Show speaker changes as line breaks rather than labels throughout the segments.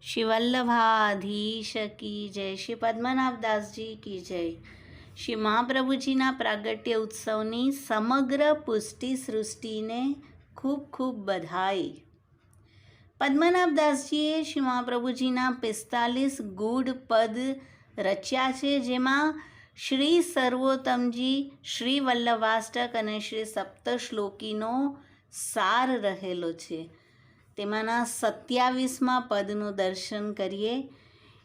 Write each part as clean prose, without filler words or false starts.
श्री वल्लभाधीश की जय, श्री पद्मनाभ दास जी की जय। શ્રી મહાપ્રભુજીના પ્રાગટ્ય ઉત્સવની સમગ્ર પુષ્ટિ સૃષ્ટિને ખૂબ ખૂબ બધાઈ। પદ્મનાભદાસજીએ શ્રી મહાપ્રભુજીના 45 ગૂઢ પદ રચ્યા છે, જેમાં શ્રી સર્વોત્તમજી, શ્રી વલ્લભાષ્ટક અને શ્રી સપ્તશ્લોકીનો સાર રહેલો છે। તેમાંના 27મા પદનું દર્શન કરીએ।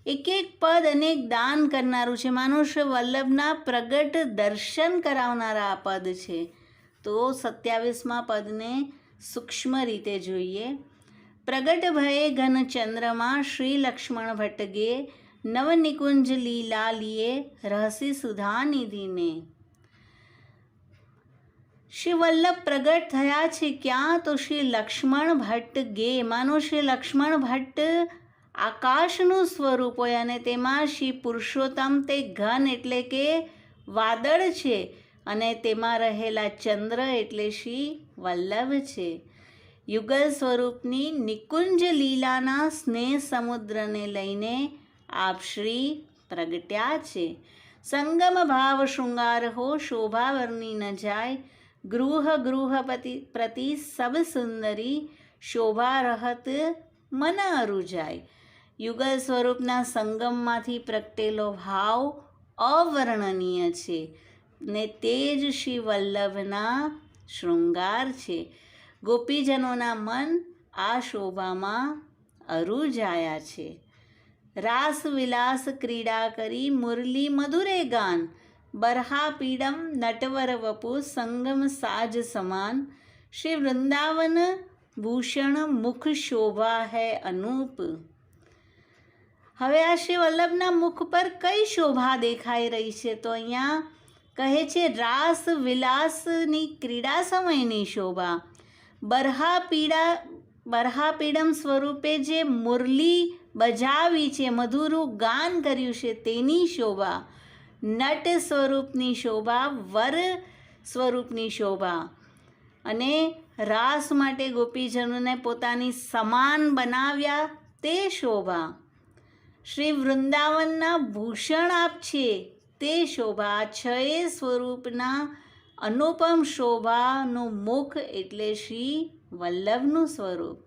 એક એક પદ અનેક દાન કરનારું છે, મનુષ્ય વલ્લભના પ્રગટ દર્શન કરાવનારા આ પદ છે। તો 27મા પદને સૂક્ષ્મ રીતે જોઈએ। પ્રગટ ભયે ઘન ચંદ્રમાં શ્રી લક્ષ્મણ ભટ્ટગે, નવનિકુંજ લીલા લીએ રહસી સુધાનિધિને। શ્રી વલ્લભ પ્રગટ થયા છે ક્યાં? તો શ્રી લક્ષ્મણ ભટ્ટ ગે, માનો શ્રી લક્ષ્મણ ભટ્ટ આકાશનું સ્વરૂપ હોય અને તેમાં શ્રી પુરુષોત્તમ તે ઘન એટલે કે વાદળ છે અને તેમાં રહેલા ચંદ્ર એટલે શ્રી વલ્લભ છે। યુગલ સ્વરૂપની નિકુંજ લીલાના સ્નેહ સમુદ્રને લઈને આપ શ્રી પ્રગટ્યા છે। સંગમ ભાવ શૃંગાર હો શોભા વર્ણી ન જાય, ગૃહ ગૃહપતિ પ્રતિ સબ સુંદરી, શોભા રહત મન અરુજાય। યુગલ સ્વરૂપના સંગમમાંથી પ્રગટેલો ભાવ અવર્ણનીય છે ને તે જ શ્રી વલ્લભના શૃંગાર છે। ગોપીજનોના મન આ શોભામાં અરુજાયા છે। રાસ વિલાસ ક્રીડા કરી મુરલી મધુરે ગાન, બરહા પીડમ નટવર વપુ સંગમ સાજ સમાન, શ્રી વૃંદાવન ભૂષણ મુખ શોભા હૈ અનૂપ। હવે આ શ્રી વલ્લભના મુખ પર કઈ શોભા દેખાઈ રહી છે? તો અહીંયા કહે છે રાસ વિલાસની ક્રીડા સમયની શોભા, બરહાપીડમ સ્વરૂપે જે મુરલી બજાવી છે, મધુરું ગાન કર્યું છે તેની શોભા, નટ સ્વરૂપની શોભા, વર સ્વરૂપની શોભા અને રાસ માટે ગોપીજનોને પોતાની સમાન બનાવ્યા તે શોભા, શ્રી વૃંદાવનના ભૂષણ આપ છે તે શોભા, આ છએ સ્વરૂપના અનુપમ શોભાનું મુખ એટલે શ્રી વલ્લભનું સ્વરૂપ।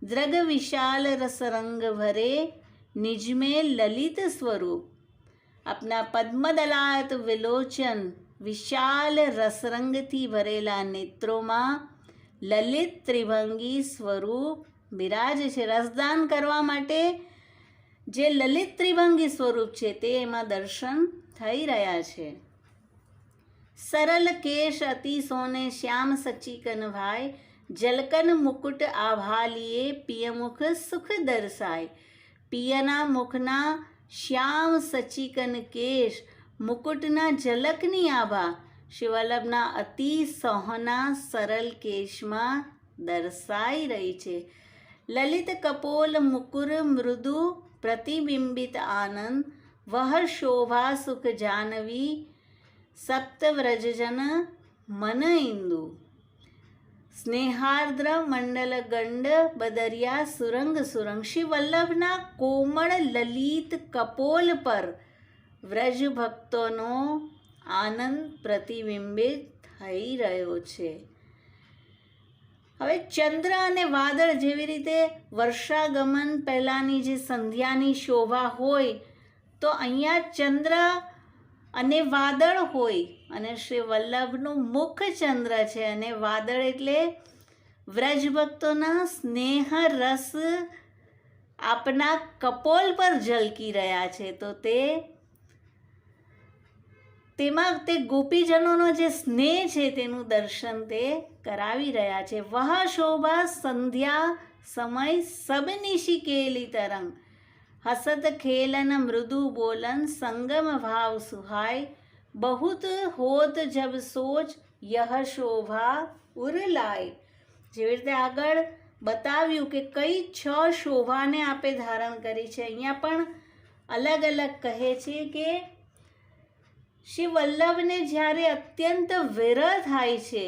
દ્રગ વિશાલ રસરંગ ભરે નિજમે લલિત સ્વરૂપ, આપના પદ્મદલાયત વિલોચન વિશાલ રસરંગથી ભરેલા નેત્રોમાં લલિત ત્રિભંગી સ્વરૂપ બિરાજે છે। રસદાન કરવા માટે જે લલિત ત્રિભંગી સ્વરૂપ છે તે એમાં દર્શન થઈ રહ્યા છે। સરલ કેશ અતિ સોને શ્યામ સચીકન ભાઈ, જલકન મુકુટ આભા લીએ પિય મુખ સુખ દર્શાય। પિયના મુખના શ્યામ સચીકન કેશ, મુકુટના જલકની આભા શ્રી વલ્લભના અતિ સોહના સરળ કેશમાં દર્શાઈ રહી છે। લલિત કપોલ મુકુર મૃદુ પ્રતિબિંબિત આનંદ, વહ શોભા સુખ જાનવી સપ્તવ્રજજન મન ઇન્દુ। સ્નેહાર્દ્ર મંડલ ગંડ બદરિયા સુરંગ સુરંગ, શ્રી વલ્લભના કોમળ લલિત કપોલ પર વ્રજ ભક્તોનો આનંદ પ્રતિબિંબિત થઈ રહ્યો છે। હવે ચંદ્ર અને વાદળ, જેવી રીતે વર્ષાગમન પહેલાંની જે સંધ્યાની શોભા હોય, તો અહીંયા ચંદ્ર અને વાદળ હોય અને શ્રી વલ્લભનું મુખ ચંદ્ર છે અને વાદળ એટલે વ્રજ ભક્તોના સ્નેહ રસ આપના કપોલ પર ઝલકી રહ્યા છે। તો તેમાં તે ગોપીજનોનો જે સ્નેહ છે તેનું દર્શન તે કરાવી રહ્યા છે। વહ શોભા સંધ્યા સમય સબ નિશી કેલી તરંગ, હસત ખેલન મૃદુ બોલન સંગમ ભાવ સુહાય, બહુત હોત જબ સોચ યહ શોભા ઉર લાય। જેવી રીતે આગળ બતાવ્યું કે કઈ 6 શોભાને આપે ધારણ કરી છે, અહીંયા પણ અલગ અલગ કહે છે કે શ્રી વલ્લભને જ્યારે અત્યંત વિરહ થાય છે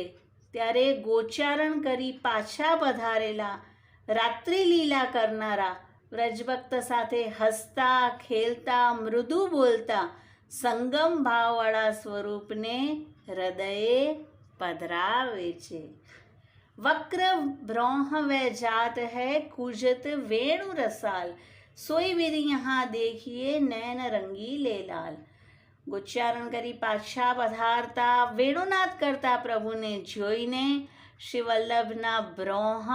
ત્યારે ગોચારણ કરી પાછા પધારેલા રાત્રિ લીલા કરનારા વ્રજભક્ત સાથે હસતા ખેલતા મૃદુ બોલતા સંગમ ભાવવાળા સ્વરૂપને હૃદયે પધરાવે છે. વક્ર બ્રોહ વે જાત હૈ કુજત વેણુ રસાલ, સોઈ વિધિ યહાં દેખીએ નૈન રંગીલે લાલ. ઉચ્ચારણ કરી પાછા પધારતા વેણુનાદ કરતા પ્રભુને જોઈને શ્રી વલ્લભના બ્રોહ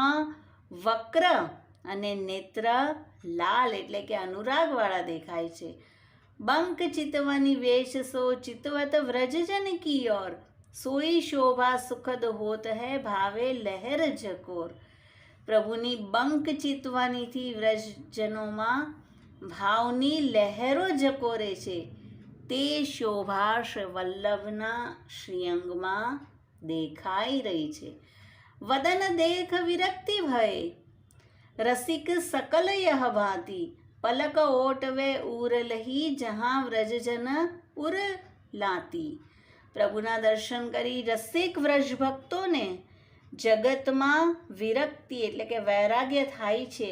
વક્ર અને નેત્ર લાલ એટલે કે અનુરાગવાળા દેખાય છે. બંક ચિતવની વેશ સો ચિતવત વ્રજજન કી ઓર, સોઈ શોભા સુખદ હોત હૈ ભાવે લહેર જકોર. પ્રભુની બંક ચિતવાનીથી વ્રજજનોમાં ભાવની લહેરો જકોરે છે. તે શોભા શ્રી વલ્લભના શ્રીઅંગમાં દેખાઈ રહી છે. વદન દેખ વિરક્તિ ભય, રસિક સકલ યહ ભાંતિ. પલક ઓટવે ઉર લહી જહાં વ્રજજન ઉર લાતી. પ્રભુના દર્શન કરી રસિક વ્રજ ભક્તોને જગતમાં વિરક્તિ એટલે કે વૈરાગ્ય થાય છે.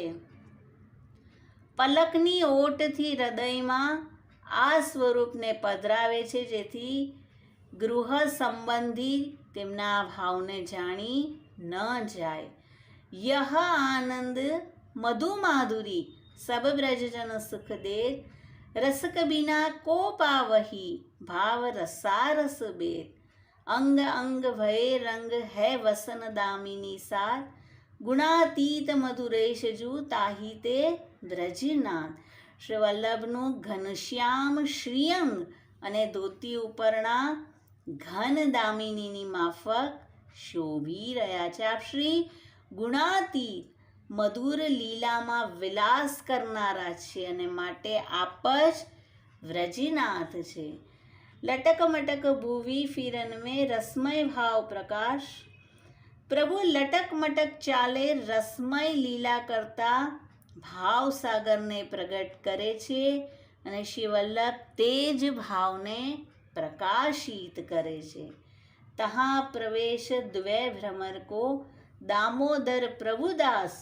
પલકની ઓટથી હૃદયમાં આ સ્વરૂપને પધરાવે છે, જેથી ગૃહ સંબંધી તેમના ભાવને જાણી ન જાય. યહ આનંદ મધુ માધુરી સબ બ્રજજન સુખ દેત, રસક બિના કો પાવહી ભાવ રસારસ બેત. અંગ અંગ ભય રંગ હૈ વસન દામિની સાર, ગુણાતીત મધુરેશ જુ તાહી તે બ્રજનાથ. શ્રી વલ્લભનું ઘનશ્યામ શ્રીઅંગ અને ધોતી ઉપરના ઘન દામિનીની માફક શોભી રહ્યા છે. આપ શ્રી ગુણાતીત મધુર લીલામાં વિલાસ કરનારા છે અને માટે આપ જ વ્રજનાથ છે. લટક મટક ભૂવી ફિરન મેં રસમય ભાવ પ્રકાશ. પ્રભુ લટક મટક ચાલે રસમય લીલા કરતા ભાવ સાગરને પ્રગટ કરે છે અને શ્રી વલ્લભ તે જ ભાવને પ્રકાશિત કરે છે. તહાં પ્રવેશ દ્વૈ ભ્રમર કો दामोदर प्रभुदास,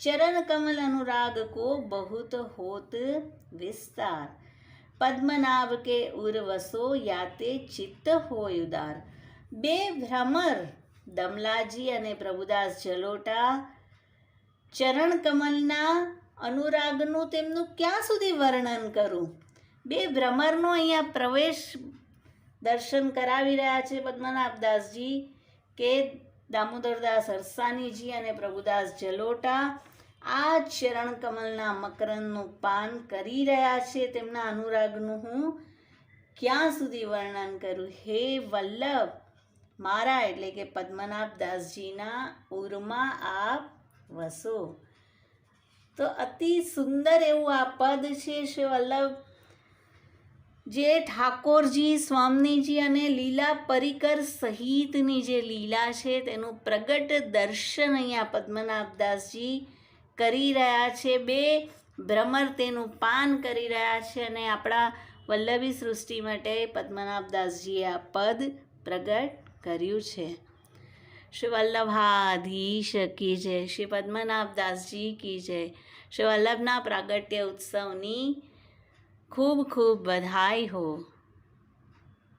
चरण कमल अनुराग को बहुत होत विस्तार. पद्मनाभ के उर्वसो याते चित्त होय उदार. બે ભ્રમર દમલાજી અને પ્રભુદાસ જલોટા ચરણ કમલના અનુરાગનું તેમનું ક્યાં સુધી વર્ણન કરું. બે ભ્રમરનો અહીંયા પ્રવેશ દર્શન કરાવી રહ્યા છે પદ્મનાભદાસજી કે દામોદરદાસ હરસાનીજી અને પ્રભુદાસ જલોટા આ ચરણ કમલના મકરંદનું પાન કરી રહ્યા છે. તેમના અનુરાગનું હું ક્યાં સુધી વર્ણન કરું. હે વલ્લભ, મારા એટલે કે પદ્મનાભદાસજીના ઉરમાં આપ વસો. તો અતિ સુંદર એવું આ પદ છે. શ્રી વલ્લભ જે ઠાકોરજી સ્વામીજી અને લીલા પરિકર સહિતની જે લીલા છે તેનું પ્રગટ દર્શન અહીંયા પદ્મનાભદાસજી કરી રહ્યા છે. બે ભ્રમર તેનું પાન કરી રહ્યા છે અને આપણા વલ્લભી સૃષ્ટિ માટે પદ્મનાભદાસજીએ આ પદ પ્રગટ કર્યું છે. શ્રી વલ્લભાધીશ કી જય, શ્રી પદ્મનાભદાસજી કી જય. શ્રી વલ્લભના પ્રાગટ્ય ઉત્સવની ખૂબ ખૂબ બધાઈ હો.